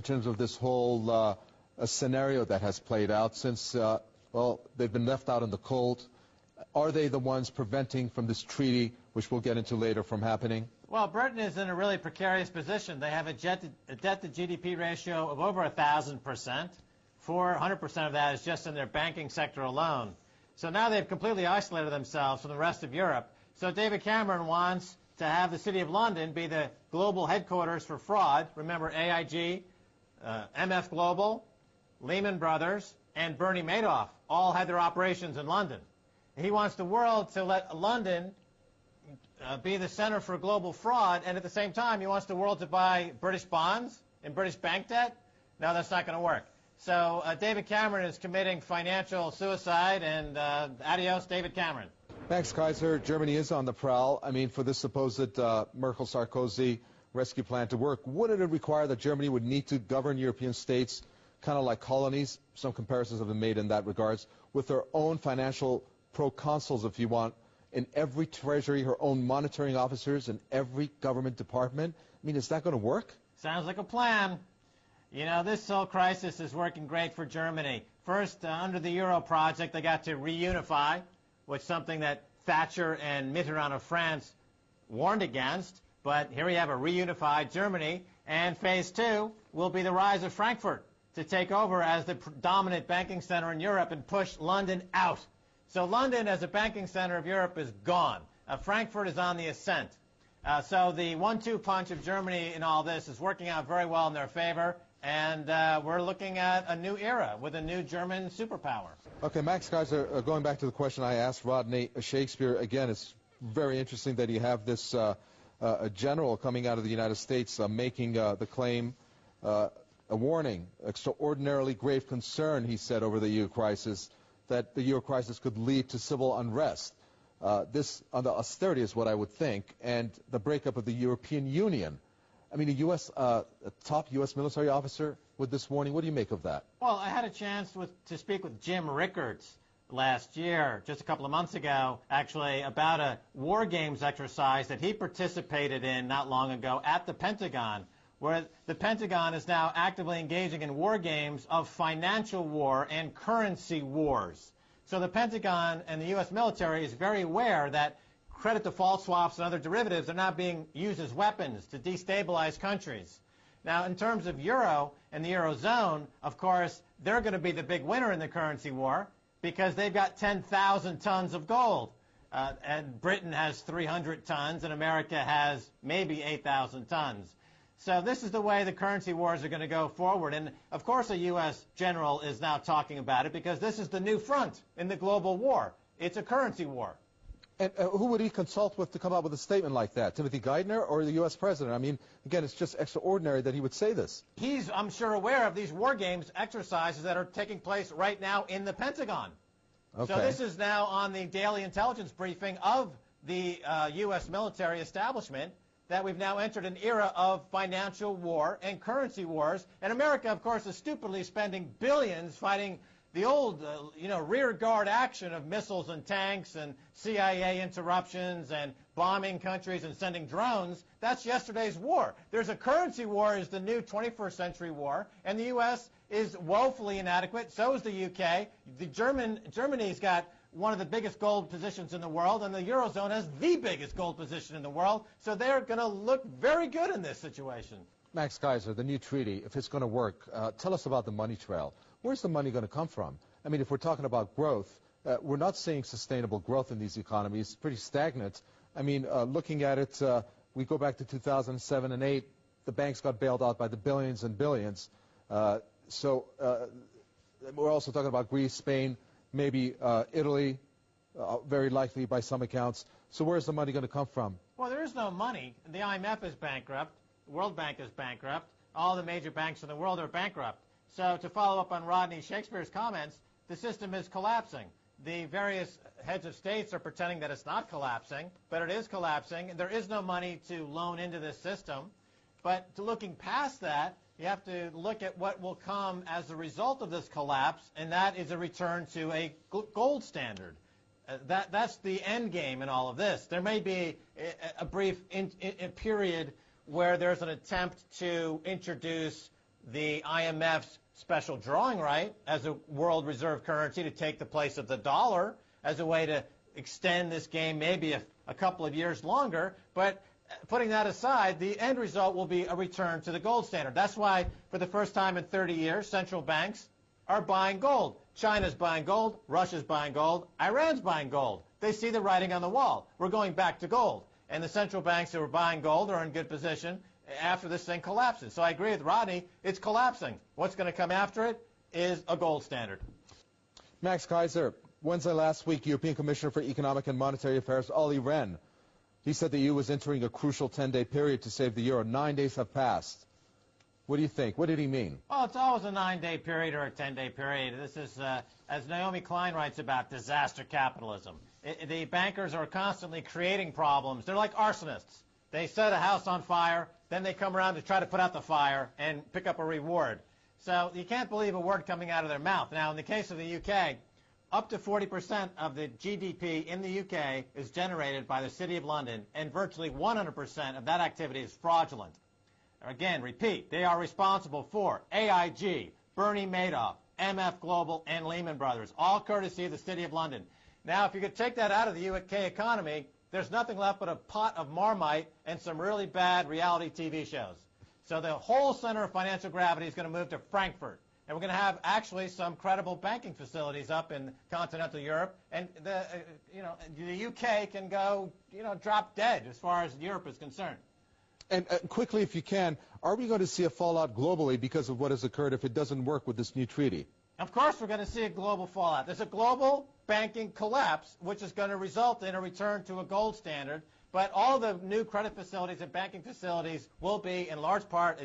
In terms of this whole scenario that has played out since, well, they've been left out in the cold. Are they the ones preventing from this treaty, which we'll get into later, from happening? Well, Britain is in a really precarious position. They have a debt-to-GDP ratio of over 1,000%. 400% of that is just in their banking sector alone. So now they've completely isolated themselves from the rest of Europe. So David Cameron wants to have the City of London be the global headquarters for fraud. Remember AIG, MF Global, Lehman Brothers, and Bernie Madoff all had their operations in London. He wants the world to let London be the center for global fraud, and at the same time he wants the world to buy British bonds and British bank debt. No, that's not going to work. So David Cameron is committing financial suicide, and adios, David Cameron. Thanks, Kieser. Germany is on the prowl. I mean, for this supposed Merkel-Sarkozy rescue plan to work, wouldn't it require that Germany would need to govern European states kind of like colonies? Some comparisons have been made in that regards, with their own financial proconsuls, if you want, in every treasury, her own monitoring officers in every government department. I mean, is that going to work? Sounds like a plan. You know, this whole crisis is working great for Germany. First, under the Euro project, they got to reunify, which is something that Thatcher and Mitterrand of France warned against. But here we have a reunified Germany, and phase two will be the rise of Frankfurt to take over as the dominant banking center in Europe and push London out. So London as a banking center of Europe is gone. Frankfurt is on the ascent. So the 1-2 punch of Germany in all this is working out very well in their favor, and we're looking at a new era with a new German superpower. Okay, Max Kieser, going back to the question I asked Rodney Shakespeare, again, it's very interesting that you have this a general coming out of the United States making the claim, a warning, extraordinarily grave concern, he said, over the EU crisis, that the euro crisis could lead to civil unrest. This, on the austerity, is what I would think, and the breakup of the European Union. I mean, a top U.S. military officer with this warning, what do you make of that? Well, I had a chance to speak with Jim Rickards last year, just a couple of months ago, actually, about a war games exercise that he participated in not long ago at the Pentagon, where the Pentagon is now actively engaging in war games of financial war and currency wars. So the Pentagon and the U.S. military is very aware that credit default swaps and other derivatives are now being used as weapons to destabilize countries. Now, in terms of euro and the eurozone, of course, they're going to be the big winner in the currency war because they've got 10,000 tons of gold. And Britain has 300 tons, and America has maybe 8,000 tons. So this is the way the currency wars are going to go forward. And, of course, a U.S. general is now talking about it because this is the new front in the global war. It's a currency war. And who would he consult with to come up with a statement like that? Timothy Geithner or the U.S. president? I mean, again, it's just extraordinary that he would say this. He's, I'm sure, aware of these war games exercises that are taking place right now in the Pentagon. Okay. So this is now on the daily intelligence briefing of the U.S. military establishment, that we've now entered an era of financial war and currency wars. And America, of course, is stupidly spending billions fighting the old, rear guard action of missiles and tanks and CIA interruptions and bombing countries and sending drones. That's yesterday's war. There's a currency war is the new 21st century war, and the U.S. is woefully inadequate. So is the UK. Germany's got one of the biggest gold positions in the world, and the Eurozone has the biggest gold position in the world, so they're going to look very good in this situation. Max Kieser, the new treaty, if it's going to work, tell us about the money trail. Where's the money going to come from? I mean, if we're talking about growth, we're not seeing sustainable growth in these economies. It's pretty stagnant. I mean, looking at it, we go back to 2007 and 8, the banks got bailed out by the billions and billions. So we're also talking about Greece, Spain, maybe Italy, very likely by some accounts. So where's the money going to come from? Well, there is no money. The IMF is bankrupt. The World Bank is bankrupt. All the major banks in the world are bankrupt. So to follow up on Rodney Shakespeare's comments, the system is collapsing. The various heads of states are pretending that it's not collapsing, but it is collapsing. There is no money to loan into this system. But to looking past that, you have to look at what will come as a result of this collapse, and that is a return to a gold standard. That's the end game in all of this. There may be a brief period where there's an attempt to introduce the IMF's special drawing right as a world reserve currency to take the place of the dollar as a way to extend this game maybe a couple of years longer. But putting that aside, the end result will be a return to the gold standard. That's why, for the first time in 30 years, central banks are buying gold. China's buying gold. Russia's buying gold. Iran's buying gold. They see the writing on the wall. We're going back to gold. And the central banks that were buying gold are in good position after this thing collapses. So I agree with Rodney. It's collapsing. What's going to come after it is a gold standard. Max Kieser, Wednesday last week, European Commissioner for Economic and Monetary Affairs, Olli Rehn, he said the EU was entering a crucial 10-day period to save the euro. 9 days have passed. What do you think? What did he mean? Well, it's always a 9-day period or a 10-day period. This is, as Naomi Klein writes about, disaster capitalism. The bankers are constantly creating problems. They're like arsonists. They set a house on fire, then they come around to try to put out the fire and pick up a reward. So you can't believe a word coming out of their mouth. Now, in the case of the UK, up to 40% of the GDP in the UK is generated by the City of London, and virtually 100% of that activity is fraudulent. Again, repeat, they are responsible for AIG, Bernie Madoff, MF Global, and Lehman Brothers, all courtesy of the City of London. Now, if you could take that out of the UK economy, there's nothing left but a pot of Marmite and some really bad reality TV shows. So the whole center of financial gravity is going to move to Frankfurt. And we're going to have actually some credible banking facilities up in continental Europe. And the UK can go, drop dead as far as Europe is concerned. And quickly, if you can, are we going to see a fallout globally because of what has occurred if it doesn't work with this new treaty? Of course we're going to see a global fallout. There's a global banking collapse, which is going to result in a return to a gold standard. But all the new credit facilities and banking facilities will be, in large part,